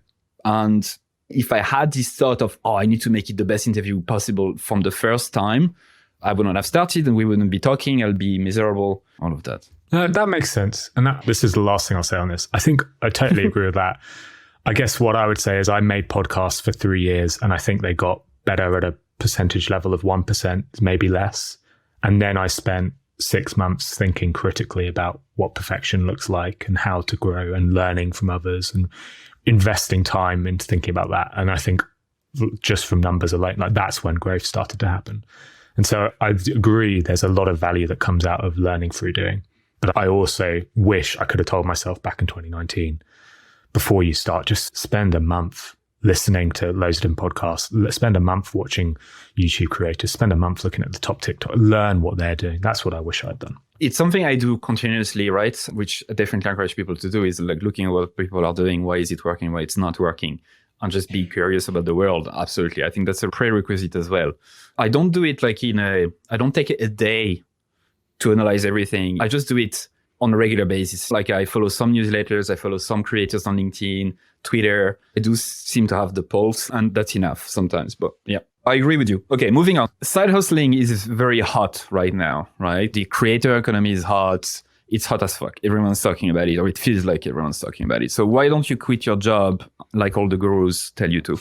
And if I had this thought of, I need to make it the best interview possible from the first time, I would not have started and we wouldn't be talking. I'll be miserable, all of that. That makes sense. And this is the last thing I'll say on this. I think I totally agree with that. I guess what I would say is I made podcasts for 3 years and I think they got better at a percentage level of 1%, maybe less. And then I spent 6 months thinking critically about what perfection looks like and how to grow and learning from others and investing time into thinking about that. And I think just from numbers alone, like that's when growth started to happen. And so I agree there's a lot of value that comes out of learning through doing. But I also wish I could have told myself back in 2019, before you start, just spend a month listening to loads of different podcasts, spend a month watching YouTube creators, spend a month looking at the top TikTok, learn what they're doing. That's what I wish I'd done. It's something I do continuously, right? Which I definitely encourage people to do is like looking at what people are doing. Why is it working? Why it's not working? And just be curious about the world. Absolutely. I think that's a prerequisite as well. I don't do it like I don't take a day to analyze everything. I just do it on a regular basis. Like I follow some newsletters, I follow some creators on LinkedIn, Twitter. I do seem to have the pulse, and that's enough sometimes. But yeah, I agree with you. Okay, moving on. Side hustling is very hot right now, right? The creator economy is hot. It's hot as fuck. Everyone's talking about it, or it feels like everyone's talking about it. So why don't you quit your job like all the gurus tell you to?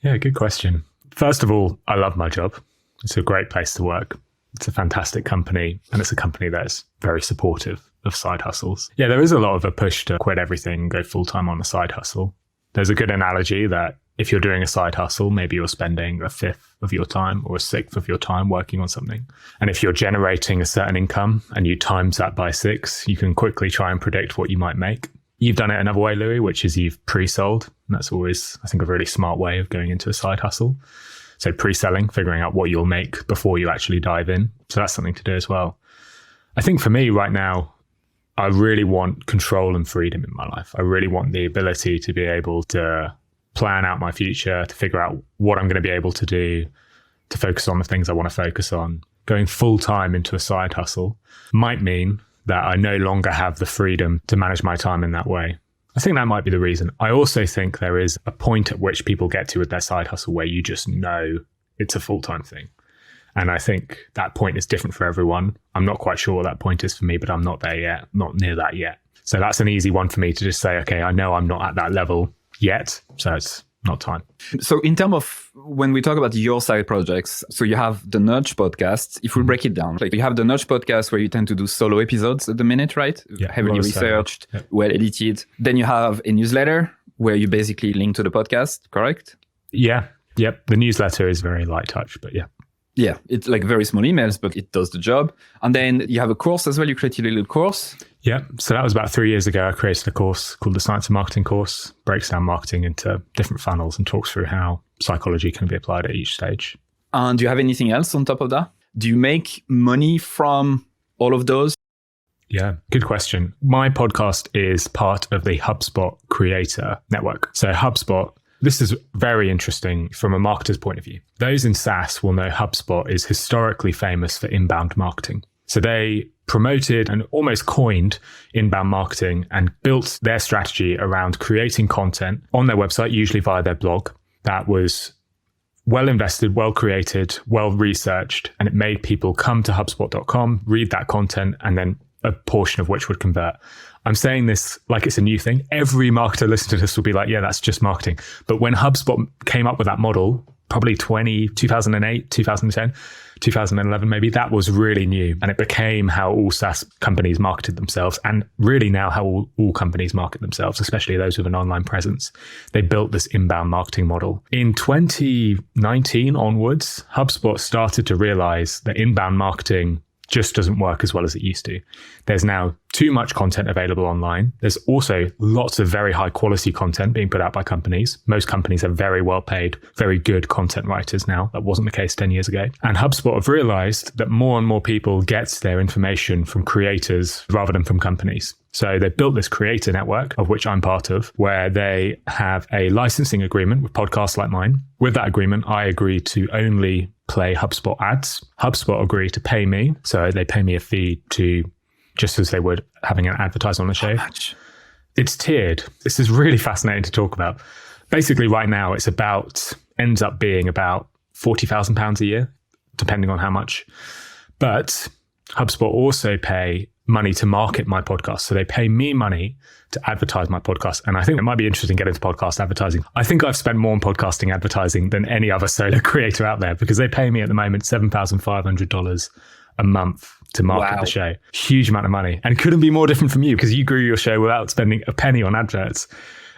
Yeah, good question. First of all, I love my job. It's a great place to work. It's a fantastic company, and it's a company that's very supportive of side hustles. Yeah, there is a lot of a push to quit everything and go full-time on a side hustle. There's a good analogy that if you're doing a side hustle, maybe you're spending a fifth of your time or a sixth of your time working on something. And if you're generating a certain income and you times that by 6, you can quickly try and predict what you might make. You've done it another way, Louis, which is you've pre-sold. And that's always, I think, a really smart way of going into a side hustle. So pre-selling, figuring out what you'll make before you actually dive in. So that's something to do as well. I think for me right now, I really want control and freedom in my life. I really want the ability to be able to plan out my future, to figure out what I'm going to be able to do, to focus on the things I want to focus on. Going full time into a side hustle might mean that I no longer have the freedom to manage my time in that way. I think that might be the reason. I also think there is a point at which people get to with their side hustle where you just know it's a full-time thing. And I think that point is different for everyone. I'm not quite sure what that point is for me, but I'm not there yet, not near that yet. So that's an easy one for me to just say, okay, I know I'm not at that level yet, so it's not time. So in terms of when we talk about your side projects, so you have the Nudge podcast. If we break it down, like you have the Nudge podcast where you tend to do solo episodes at the minute, right? Yeah, heavily researched, well edited. Then you have a newsletter where you basically link to the podcast, correct? Yeah. Yep. The newsletter is very light touch, but yeah. Yeah, it's like very small emails, but it does the job. And then you have a course as well. You created a little course. Yeah. So that was about 3 years ago. I created a course called the Science of Marketing course, breaks down marketing into different funnels and talks through how psychology can be applied at each stage. And do you have anything else on top of that? Do you make money from all of those? Yeah, good question. My podcast is part of the HubSpot Creator Network. So HubSpot, this is very interesting from a marketer's point of view. Those in SaaS will know HubSpot is historically famous for inbound marketing. So they promoted and almost coined inbound marketing and built their strategy around creating content on their website, usually via their blog, that was well invested, well created, well researched, and it made people come to HubSpot.com, read that content, and then a portion of which would convert. I'm saying this like it's a new thing. Every marketer listening to this will be like, yeah, that's just marketing. But when HubSpot came up with that model, probably 2008, 2010, 2011 maybe, that was really new. And it became how all SaaS companies marketed themselves, and really now how all companies market themselves, especially those with an online presence. They built this inbound marketing model. In 2019 onwards, HubSpot started to realize that inbound marketing just doesn't work as well as it used to. There's now too much content available online. There's also lots of very high quality content being put out by companies. Most companies have very well paid, very good content writers now. That wasn't the case 10 years ago. And HubSpot have realized that more and more people get their information from creators rather than from companies. So they built this creator network, of which I'm part of, where they have a licensing agreement with podcasts like mine. With that agreement, I agree to only play HubSpot ads. HubSpot agree to pay me. So they pay me a fee to, just as they would having an advertiser on the show. How much? It's tiered. This is really fascinating to talk about. Basically, right now, ends up being about £40,000 a year, depending on how much. But HubSpot also pay money to market my podcast. So they pay me money to advertise my podcast. And I think it might be interesting to get into podcast advertising. I think I've spent more on podcasting advertising than any other solo creator out there, because they pay me at the moment $7,500 a month to market the show. Huge amount of money. And couldn't be more different from you, because you grew your show without spending a penny on adverts.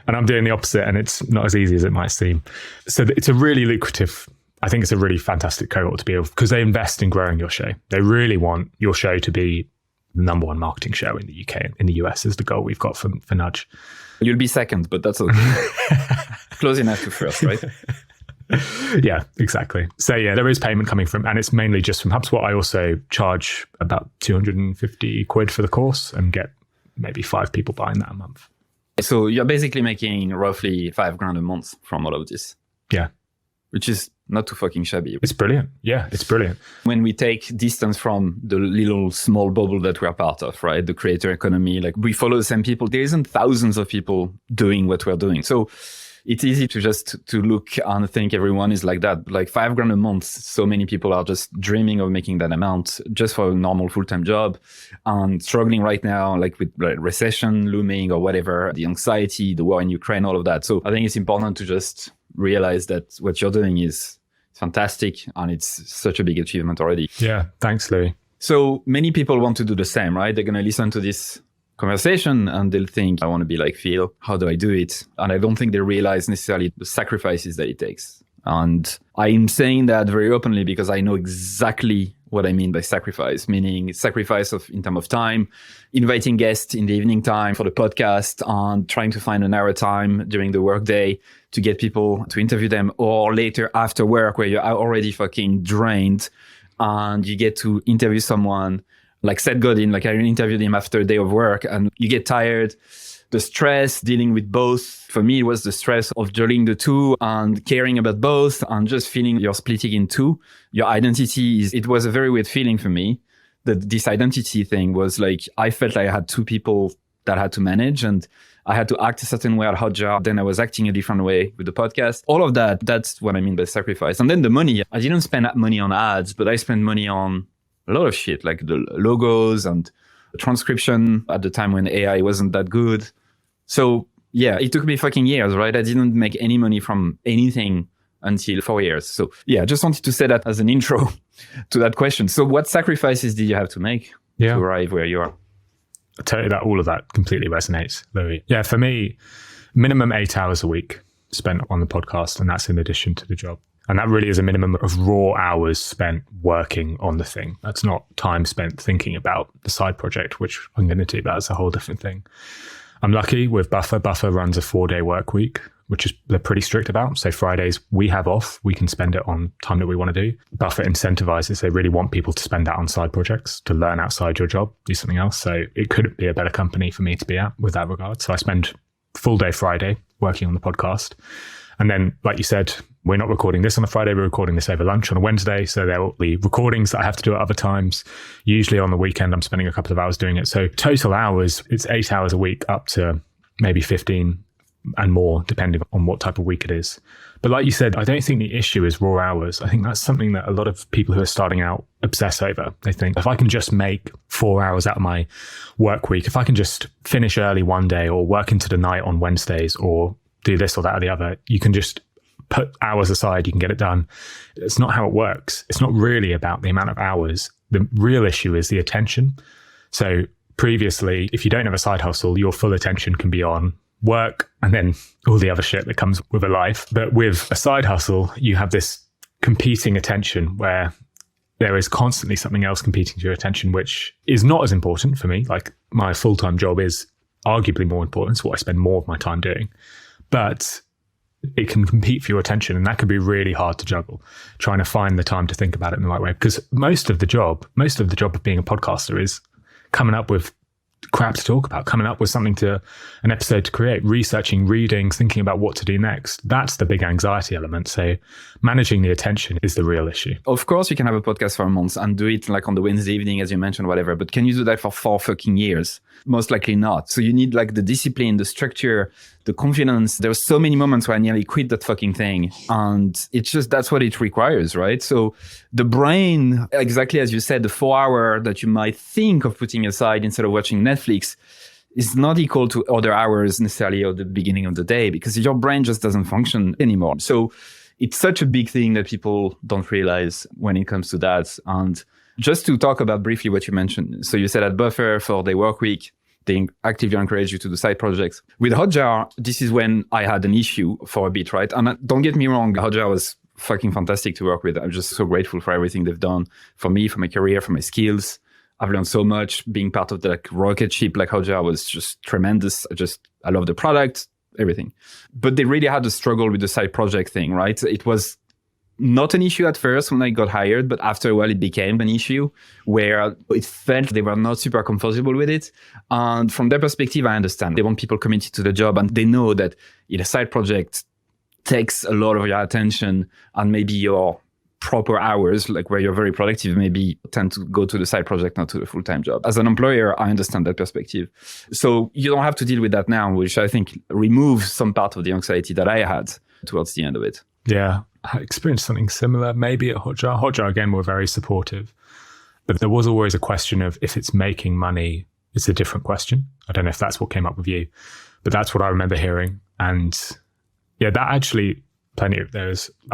And I'm doing the opposite, and it's not as easy as it might seem. So it's a really lucrative, I think it's a really fantastic cohort to be with, because they invest in growing your show. They really want your show to be the number one marketing show in the UK. In the US is the goal we've got for Nudge. You'll be second, but that's okay. Close enough to first, right? Yeah, exactly. So yeah, there is payment coming from, and it's mainly just from HubSpot. I also charge about 250 quid for the course and get maybe 5 people buying that a month. So you're basically making roughly $5,000 a month from all of this. Yeah. Which is not too fucking shabby. It's brilliant. Yeah, it's brilliant. When we take distance from the little small bubble that we're part of, right? The creator economy, like we follow the same people. There isn't thousands of people doing what we're doing. So it's easy to just to look and think everyone is like that. Like $5,000 a month, so many people are just dreaming of making that amount just for a normal full-time job and struggling right now, like with recession looming or whatever, the anxiety, the war in Ukraine, all of that. So I think it's important to just realize that what you're doing is fantastic and it's such a big achievement already. Yeah, thanks, Louis. So many people want to do the same, right? They're going to listen to this conversation and they'll think, I want to be like Phil. How do I do it? And I don't think they realize necessarily the sacrifices that it takes. And I'm saying that very openly because I know exactly what I mean by sacrifice, meaning sacrifice in terms of time, inviting guests in the evening time for the podcast and trying to find an hour time during the workday to get people to interview them, or later after work where you're already fucking drained and you get to interview someone like Seth Godin. Like I interviewed him after a day of work and you get tired. The stress dealing with both, for me, it was the stress of juggling the two and caring about both and just feeling you're splitting in two. Your identity it was a very weird feeling for me. That this identity thing was like, I felt like I had two people that I had to manage and I had to act a certain way at Hotjar. Then I was acting a different way with the podcast. All of that, that's what I mean by sacrifice. And then the money, I didn't spend money on ads, but I spent money on a lot of shit, like the logos and transcription at the time when AI wasn't that good. So yeah, it took me fucking years, right? I didn't make any money from anything until 4 years. So yeah, just wanted to say that as an intro to that question. So what sacrifices did you have to make to arrive where you are? I tell you that all of that completely resonates, Louis. Yeah, for me, minimum 8 hours a week spent on the podcast, and that's in addition to the job. And that really is a minimum of raw hours spent working on the thing. That's not time spent thinking about the side project, which I'm going to do. That's a whole different thing. I'm lucky with Buffer. Buffer runs a 4-day work week, which is they're pretty strict about. So Fridays we have off. We can spend it on time that we want to do. Buffer incentivizes. They really want people to spend that on side projects, to learn outside your job, do something else. So it couldn't be a better company for me to be at with that regard. So I spend full day Friday working on the podcast. And then, like you said, we're not recording this on a Friday. We're recording this over lunch on a Wednesday. So there will be recordings that I have to do at other times. Usually on the weekend, I'm spending a couple of hours doing it. So total hours, it's 8 hours a week up to maybe 15 and more, depending on what type of week it is. But like you said, I don't think the issue is raw hours. I think that's something that a lot of people who are starting out obsess over. They think, if I can just make 4 hours out of my work week, if I can just finish early one day or work into the night on Wednesdays or do this or that or the other, you can just put hours aside, you can get it done. It's not how it works. It's not really about the amount of hours. The real issue is the attention. So previously, if you don't have a side hustle, your full attention can be on work and then all the other shit that comes with a life. But with a side hustle, you have this competing attention where there is constantly something else competing for your attention, which is not as important for me. Like my full-time job is arguably more important. It's what I spend more of my time doing. But it can compete for your attention, and that can be really hard to juggle, trying to find the time to think about it in the right way. Because most of the job of being a podcaster is coming up with crap to talk about, coming up with an episode to create, researching, reading, thinking about what to do next. That's the big anxiety element. So managing the attention is the real issue. Of course, you can have a podcast for months and do it like on the Wednesday evening, as you mentioned, whatever. But can you do that for 4 fucking years? Most likely not. So you need like the discipline, the structure, the confidence. There were so many moments where I nearly quit that fucking thing. And it's just, that's what it requires, right? So the brain, exactly as you said, the 4 hour that you might think of putting aside instead of watching Netflix is not equal to other hours necessarily at the beginning of the day, because your brain just doesn't function anymore. So it's such a big thing that people don't realize when it comes to that. And just to talk about briefly what you mentioned. So you said at Buffer, 4-day work week, they actively encourage you to do side projects. With Hotjar, this is when I had an issue for a bit, right? And don't get me wrong, Hotjar was fucking fantastic to work with. I'm just so grateful for everything they've done for me, for my career, for my skills. I've learned so much. Being part of the like rocket ship like Hotjar was just tremendous. I love the product, everything. But they really had a struggle with the side project thing, right? It was not an issue at first when I got hired, but after a while it became an issue where it felt they were not super comfortable with it. And from their perspective, I understand. They want people committed to the job, and they know that a side project takes a lot of your attention, and maybe your proper hours, like where you're very productive, maybe tend to go to the side project, not to the full-time job. As an employer, I understand that perspective. So you don't have to deal with that now, which I think removes some part of the anxiety that I had towards the end of it. Yeah, I experienced something similar maybe at Hotjar. Hotjar, again, were very supportive. But there was always a question of if it's making money, it's a different question. I don't know if that's what came up with you, but that's what I remember hearing. And yeah, that actually, I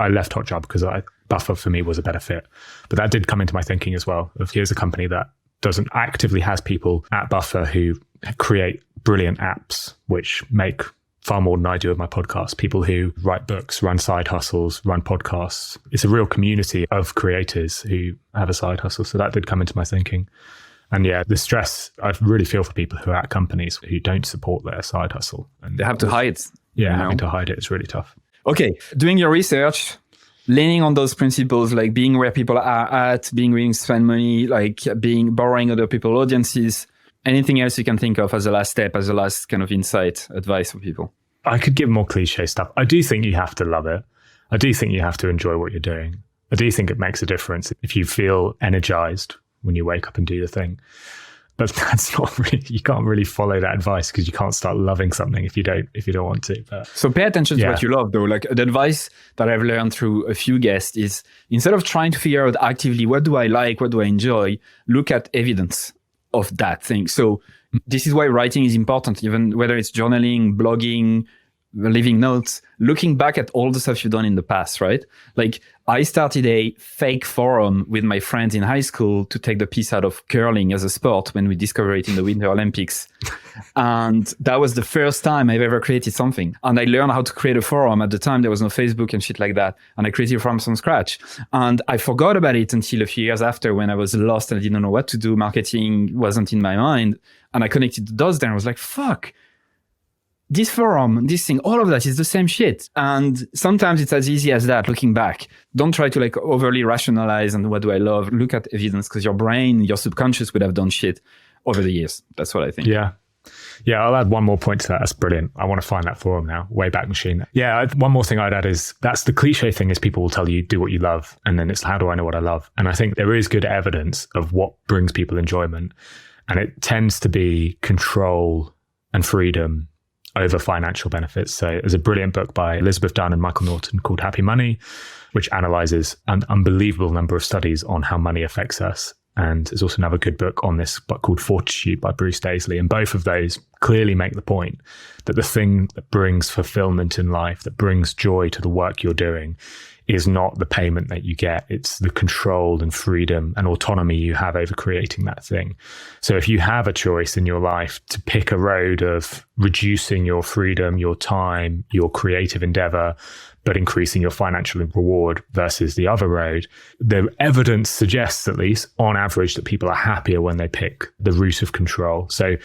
left Hotjar because Buffer for me was a better fit. But that did come into my thinking as well. Of here's a company that doesn't actively has people at Buffer who create brilliant apps, which make far more than I do of my podcast. People who write books, run side hustles, run podcasts. It's a real community of creators who have a side hustle. So that did come into my thinking. And yeah, the stress, I really feel for people who are at companies who don't support their side hustle. And they have to hide. Yeah, having to hide it is really tough. Okay, doing your research, leaning on those principles, like being where people are at, being willing to spend money, like borrowing other people's audiences. Anything else you can think of as a last step, as a last kind of insight, advice for people? I could give more cliche stuff. I do think you have to love it. I do think you have to enjoy what you're doing. I do think it makes a difference if you feel energized when you wake up and do the thing. But that's not really, you can't really follow that advice because you can't start loving something if you don't want to. But so pay attention to what you love though. Like the advice that I've learned through a few guests is instead of trying to figure out actively, what do I like? What do I enjoy? Look at evidence of that thing. So this is why writing is important, even whether it's journaling, blogging, leaving notes, looking back at all the stuff you've done in the past, right? Like I started a fake forum with my friends in high school to take the piece out of curling as a sport when we discovered it in the Winter Olympics. And that was the first time I've ever created something. And I learned how to create a forum. At the time, there was no Facebook and shit like that. And I created a forum from scratch. And I forgot about it until a few years after when I was lost and I didn't know what to do. Marketing wasn't in my mind. And I connected the dots there. I was like, fuck. This forum, this thing, all of that is the same shit. And sometimes it's as easy as that, looking back. Don't try to like overly rationalize and what do I love? Look at evidence because your brain, your subconscious would have done shit over the years. That's what I think. Yeah. Yeah, I'll add one more point to that. That's brilliant. I want to find that forum now. Wayback Machine. Yeah, one more thing I'd add is that's the cliche thing is people will tell you do what you love. And then it's how do I know what I love? And I think there is good evidence of what brings people enjoyment. And it tends to be control and freedom over financial benefits. So there's a brilliant book by Elizabeth Dunn and Michael Norton called Happy Money, which analyzes an unbelievable number of studies on how money affects us. And there's also another good book on this book called Fortitude by Bruce Daisley. And both of those clearly make the point that the thing that brings fulfillment in life, that brings joy to the work you're doing, is not the payment that you get. It's the control and freedom and autonomy you have over creating that thing. So if you have a choice in your life to pick a road of reducing your freedom, your time, your creative endeavor, but increasing your financial reward versus the other road, the evidence suggests, at least on average, that people are happier when they pick the route of control. So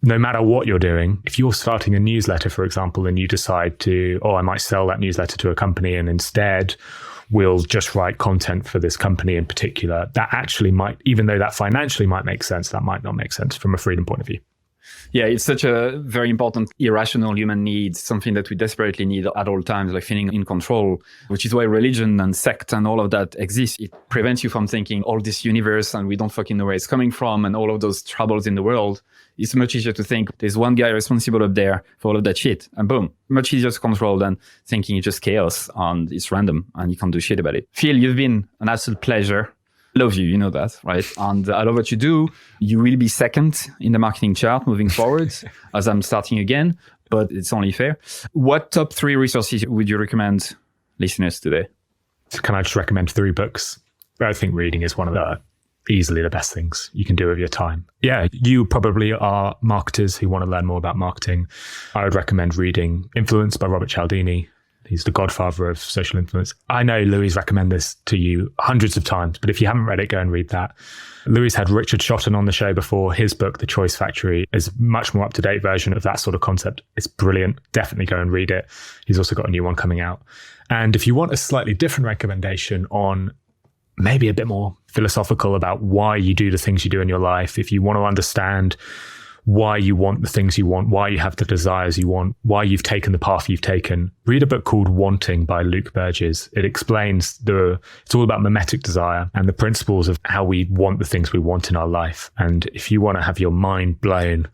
no matter what you're doing, if you're starting a newsletter, for example, and you decide to, I might sell that newsletter to a company and instead we'll just write content for this company in particular, that actually might, even though that financially might make sense, that might not make sense from a freedom point of view. Yeah, it's such a very important irrational human need, something that we desperately need at all times, like feeling in control, which is why religion and sect and all of that exists. It prevents you from thinking all this universe and we don't fucking know where it's coming from and all of those troubles in the world. It's much easier to think there's one guy responsible up there for all of that shit and boom, much easier to control than thinking it's just chaos and it's random and you can't do shit about it. Phil, you've been an absolute pleasure. Love you, you know that, right? And I love what you do. You will be second in the marketing chart moving forward as I'm starting again, but it's only fair. What top 3 resources would you recommend listeners today? Can I just recommend 3 books? I think reading is one of the easily the best things you can do with your time. Yeah, you probably are marketers who want to learn more about marketing. I would recommend reading Influence by Robert Cialdini. He's the godfather of social influence. I know Louis recommended this to you hundreds of times, but if you haven't read it, go and read that. Louis had Richard Shotton on the show before. His book, The Choice Factory, is much more up-to-date version of that sort of concept. It's brilliant. Definitely go and read it. He's also got a new one coming out. And if you want a slightly different recommendation on maybe a bit more philosophical about why you do the things you do in your life, if you want to understand why you want the things you want, why you have the desires you want, why you've taken the path you've taken, read a book called Wanting by Luke Burgess. It explains it's all about mimetic desire and the principles of how we want the things we want in our life. And if you want to have your mind blown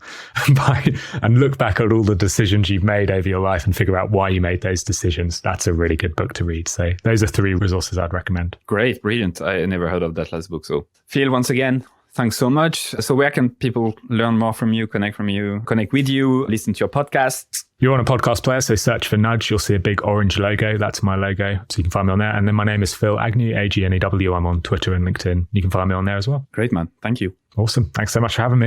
and look back at all the decisions you've made over your life and figure out why you made those decisions, that's a really good book to read. So those are 3 resources I'd recommend. Great, brilliant. I never heard of that last book. So Phil, once again, thanks so much. So where can people learn more from you, connect with you, listen to your podcasts? You're on a podcast player, so search for Nudge. You'll see a big orange logo. That's my logo. So you can find me on there. And then my name is Phil Agnew, Agnew. I'm on Twitter and LinkedIn. You can find me on there as well. Great, man. Thank you. Awesome. Thanks so much for having me.